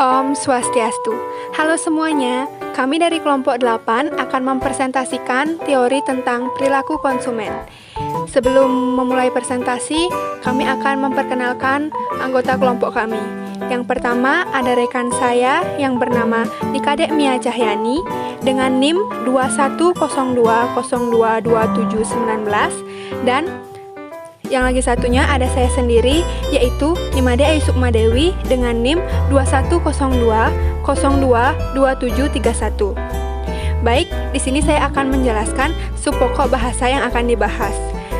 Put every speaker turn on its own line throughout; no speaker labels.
Om Swastiastu. Halo semuanya, kami dari kelompok 8 akan mempresentasikan teori tentang perilaku konsumen. Sebelum memulai presentasi, kami akan memperkenalkan anggota kelompok kami. Yang pertama ada rekan saya yang bernama Nikadek Mia Cahyani dengan NIM 2102022719 dan yang lagi satunya ada saya sendiri, yaitu Nimade Ayu Sukmadewi dengan NIM 2102022731. Baik, di sini saya akan menjelaskan subpokok bahasa yang akan dibahas.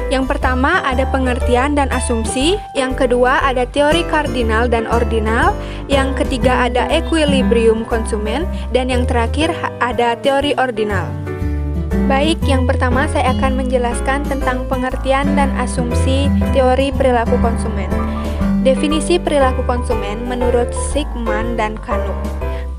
Yang pertama ada pengertian dan asumsi, yang kedua ada teori kardinal dan ordinal, yang ketiga ada equilibrium konsumen, dan yang terakhir ada teori ordinal. Baik, yang pertama saya akan menjelaskan tentang pengertian dan asumsi teori perilaku konsumen. Definisi perilaku konsumen menurut Sigman dan Knuth.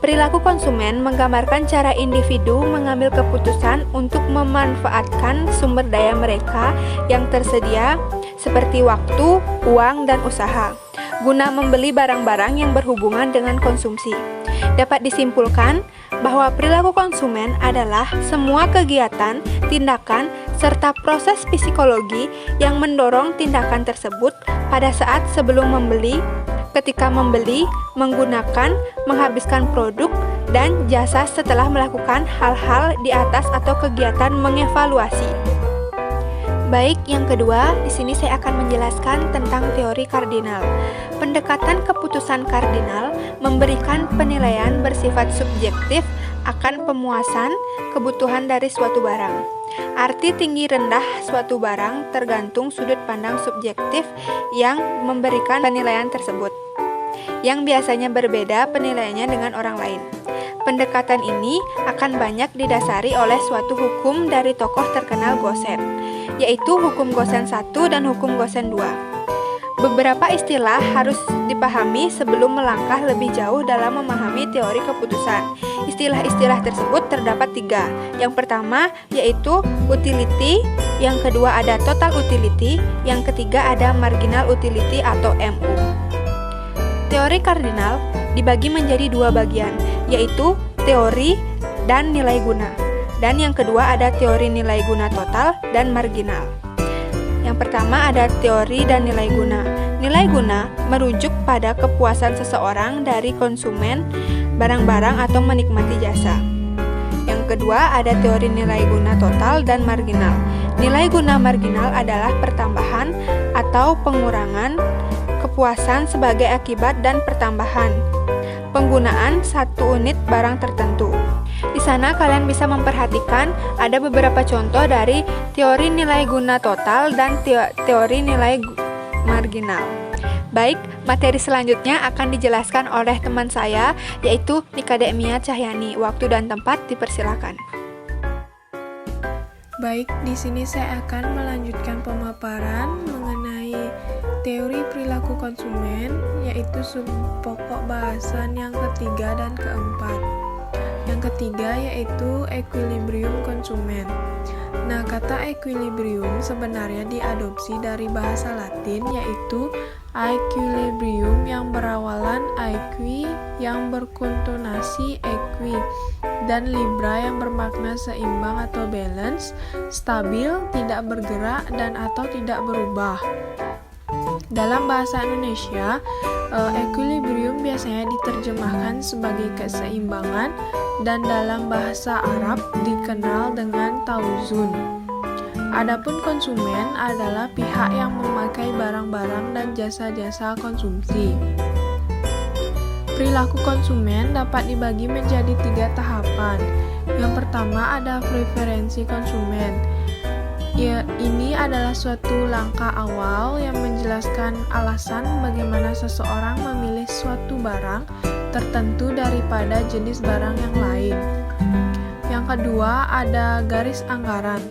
Perilaku konsumen menggambarkan cara individu mengambil keputusan untuk memanfaatkan sumber daya mereka yang tersedia seperti waktu, uang, dan usaha guna membeli barang-barang yang berhubungan dengan konsumsi. Dapat disimpulkan bahwa perilaku konsumen adalah semua kegiatan, tindakan, serta proses psikologi yang mendorong tindakan tersebut pada saat sebelum membeli, ketika membeli, menggunakan, menghabiskan produk, dan jasa setelah melakukan hal-hal di atas atau kegiatan mengevaluasi. Baik, yang kedua, di sini saya akan menjelaskan tentang teori kardinal. Pendekatan keputusan kardinal memberikan penilaian bersifat subjektif akan pemuasan kebutuhan dari suatu barang. Arti tinggi rendah suatu barang tergantung sudut pandang subjektif yang memberikan penilaian tersebut, yang biasanya berbeda penilaiannya dengan orang lain. Pendekatan ini akan banyak didasari oleh suatu hukum dari tokoh terkenal Gosen, yaitu hukum Gosen 1 dan hukum Gosen 2. Beberapa istilah harus dipahami sebelum melangkah lebih jauh dalam memahami teori keputusan. Istilah-istilah tersebut terdapat 3. Yang pertama yaitu utility, yang kedua ada total utility, yang ketiga ada marginal utility atau MU. Teori kardinal dibagi menjadi 2 bagian, yaitu teori dan nilai guna. Dan yang kedua ada teori nilai guna total dan marginal. Yang pertama ada teori dan nilai guna. Nilai guna merujuk pada kepuasan seseorang dari konsumen barang-barang atau menikmati jasa. Yang kedua ada teori nilai guna total dan marginal. Nilai guna marginal adalah pertambahan atau pengurangan kepuasan sebagai akibat dan pertambahan penggunaan satu unit barang tertentu. Di sana kalian bisa memperhatikan ada beberapa contoh dari teori nilai guna total dan teori nilai marginal. Baik, materi selanjutnya akan dijelaskan oleh teman saya, yaitu Nikadek Mia Cahyani. Waktu dan tempat dipersilakan.
Baik, di sini saya akan melanjutkan pemaparan mengenai teori perilaku konsumen, yaitu subpokok bahasan yang ketiga dan keempat. Yang ketiga yaitu equilibrium konsumen. Nah, kata equilibrium sebenarnya diadopsi dari bahasa Latin, yaitu equilibrium yang berawalan equi yang berkontonasi equi, dan libra yang bermakna seimbang atau balance, stabil, tidak bergerak, dan atau tidak berubah. Dalam bahasa Indonesia, equilibrium biasanya diterjemahkan sebagai keseimbangan, dan dalam bahasa Arab dikenal dengan tauzun. Adapun konsumen adalah pihak yang memakai barang-barang dan jasa-jasa konsumsi. Perilaku konsumen dapat dibagi menjadi 3 tahapan. Yang pertama ada preferensi konsumen. Ini adalah suatu langkah awal yang menjelaskan alasan bagaimana seseorang memilih suatu barang tertentu daripada jenis barang yang lain. Yang kedua ada garis anggaran.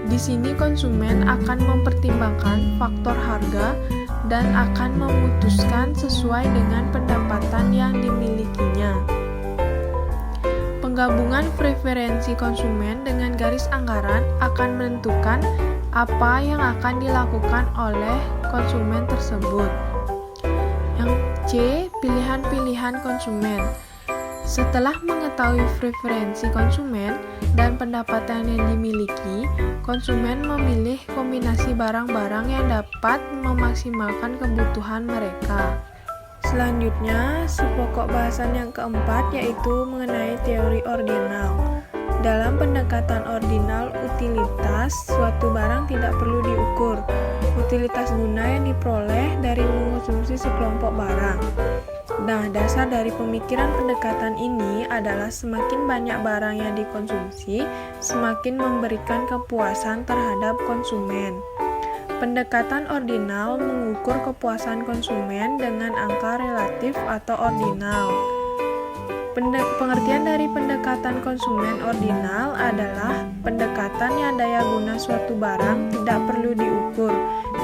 Di sini konsumen akan mempertimbangkan faktor harga dan akan memutuskan sesuai dengan pendapatan yang dimilikinya. Penggabungan preferensi konsumen dengan garis anggaran akan menentukan apa yang akan dilakukan oleh konsumen tersebut. Yang C. Pilihan-pilihan konsumen. Setelah mengetahui preferensi konsumen dan pendapatan yang dimiliki, konsumen memilih kombinasi barang-barang yang dapat memaksimalkan kebutuhan mereka. Selanjutnya, pokok bahasan yang keempat yaitu mengenai teori ordinal. Dalam pendekatan ordinal utilitas, suatu barang tidak perlu diukur. Utilitas guna yang diperoleh dari mengkonsumsi sekelompok barang. Nah, dasar dari pemikiran pendekatan ini adalah semakin banyak barang yang dikonsumsi, semakin memberikan kepuasan terhadap konsumen. Pendekatan ordinal mengukur kepuasan konsumen dengan angka relatif atau ordinal. Pengertian dari pendekatan konsumen ordinal adalah pendekatan yang daya guna suatu barang tidak perlu diukur,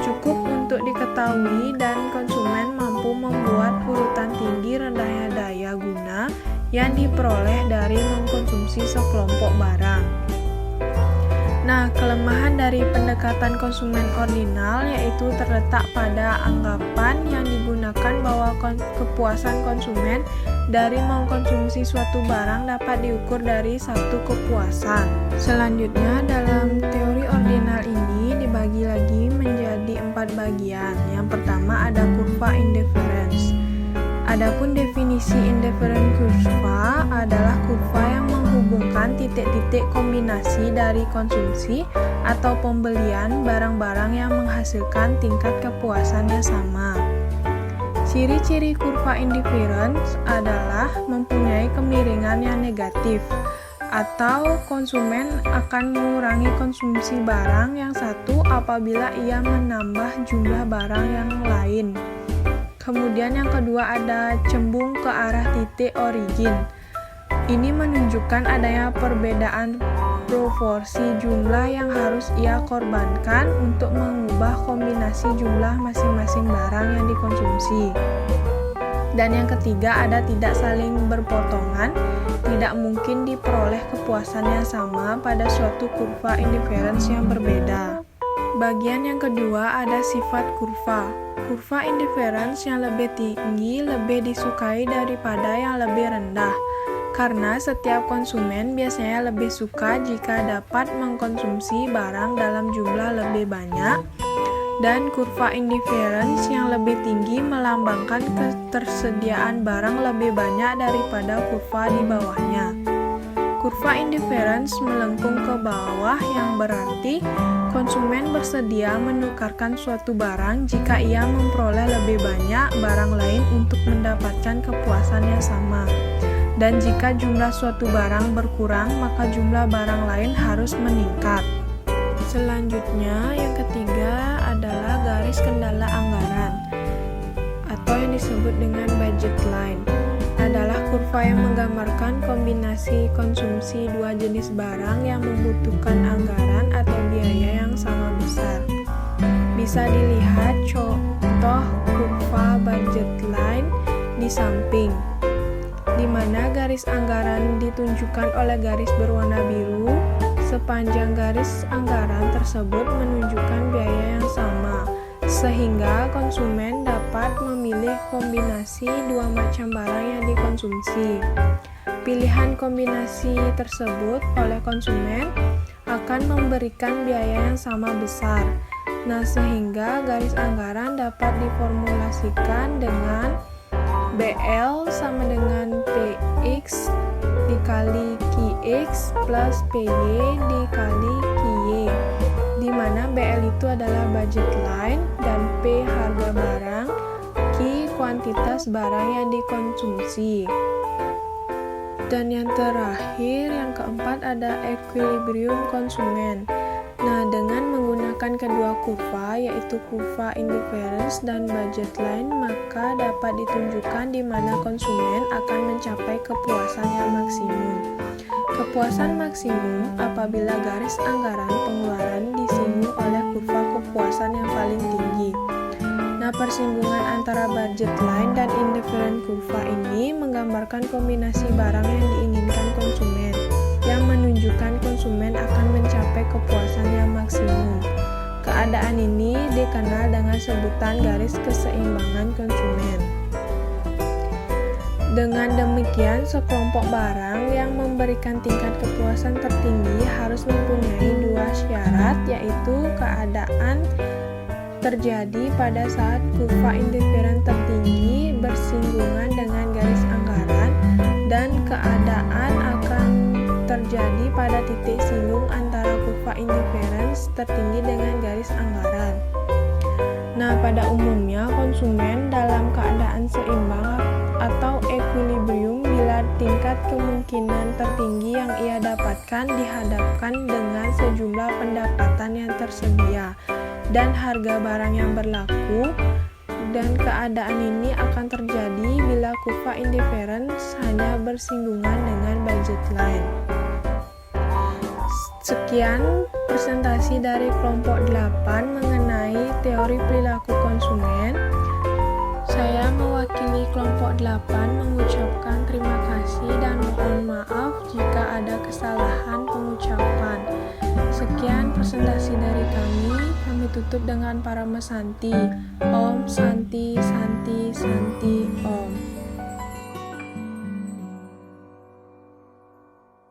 cukup untuk diketahui dan konsumen mampu membuat urutan tinggi rendahnya daya guna yang diperoleh dari mengkonsumsi sekelompok barang. Nah, kelemahan dari pendekatan konsumen ordinal yaitu terletak pada anggapan yang digunakan bahwa kepuasan konsumen dari mengkonsumsi suatu barang dapat diukur dari satu kepuasan. Selanjutnya, dalam teori ordinal ini dibagi lagi menjadi 4 bagian. Yang pertama ada kurva indifference. Adapun definisi indifferent kurva adalah kurva yang menghubungkan titik-titik kombinasi dari konsumsi atau pembelian barang-barang yang menghasilkan tingkat kepuasan yang sama. Ciri-ciri kurva indifference adalah mempunyai kemiringan yang negatif, atau konsumen akan mengurangi konsumsi barang yang satu apabila ia menambah jumlah barang yang lain. Kemudian yang kedua ada cembung ke arah titik origin. Ini menunjukkan adanya perbedaan proporsi jumlah yang harus ia korbankan untuk mengubah kombinasi jumlah masing-masing barang yang dikonsumsi. Dan yang ketiga ada tidak saling berpotongan, tidak mungkin diperoleh kepuasan yang sama pada suatu kurva indifference yang berbeda. Bagian yang kedua ada sifat kurva. Kurva indifference yang lebih tinggi lebih disukai daripada yang lebih rendah, karena setiap konsumen biasanya lebih suka jika dapat mengkonsumsi barang dalam jumlah lebih banyak, dan kurva indifference yang lebih tinggi melambangkan ketersediaan barang lebih banyak daripada kurva di bawahnya. Kurva indifference melengkung ke bawah yang berarti konsumen bersedia menukarkan suatu barang jika ia memperoleh lebih banyak barang lain untuk mendapatkan kepuasan yang sama. Dan jika jumlah suatu barang berkurang, maka jumlah barang lain harus meningkat. Selanjutnya, yang ketiga adalah garis kendala anggaran atau yang disebut dengan budget line. Adalah kurva yang menggambarkan kombinasi konsumsi dua jenis barang yang membutuhkan anggaran atau biaya yang sama besar. Bisa dilihat contoh kurva budget line di samping, di mana garis anggaran ditunjukkan oleh garis berwarna biru. Sepanjang garis anggaran tersebut menunjukkan biaya yang sama, sehingga konsumen dapat memilih kombinasi dua macam barang yang dikonsumsi. Pilihan kombinasi tersebut oleh konsumen akan memberikan biaya yang sama besar. Nah, sehingga garis anggaran dapat diformulasikan dengan BL sama dengan PX dikali QX plus PY dikali QY, di mana BL itu adalah budget line dan P harga barang, Q kuantitas barang yang dikonsumsi. Dan yang terakhir, yang keempat ada equilibrium konsumen. Nah, dengan menggunakan kedua kurva, yaitu kurva indifference dan budget line, maka dapat ditunjukkan di mana konsumen akan mencapai kepuasan yang maksimum. Kepuasan maksimum apabila garis anggaran pengeluaran disinggung oleh kurva kepuasan yang paling tinggi. Nah, persinggungan antara budget line dan indifferent kurva ini menggambarkan kombinasi barang yang diinginkan konsumen, yang menunjukkan konsumen akan mencapai kepuasan yang maksimum. Keadaan ini dikenal dengan sebutan garis keseimbangan konsumen. Dengan demikian, sekelompok barang yang memberikan tingkat kepuasan tertinggi harus mempunyai dua syarat, yaitu keadaan terjadi pada saat kurva indiferen tertinggi bersinggungan dengan garis anggaran dan keadaan akan terjadi pada titik singgung antara kurva indiferen tertinggi dengan garis anggaran. Nah, pada umumnya konsumen dalam keadaan seimbang atau equilibrium bila tingkat kemungkinan tertinggi yang ia dapatkan dihadapkan dengan sejumlah pendapatan yang tersedia dan harga barang yang berlaku, dan keadaan ini akan terjadi bila kurva indiferen hanya bersinggungan dengan budget line. Sekian presentasi dari kelompok 8 mengenai teori perilaku konsumen. Saya mewakili kelompok 8 mengucapkan terima kasih dan mohon maaf jika ada kesalahan pengucapan. Sekian presentasi dari kami tutup dengan Parama Santi. Om Santi Santi Santi Om.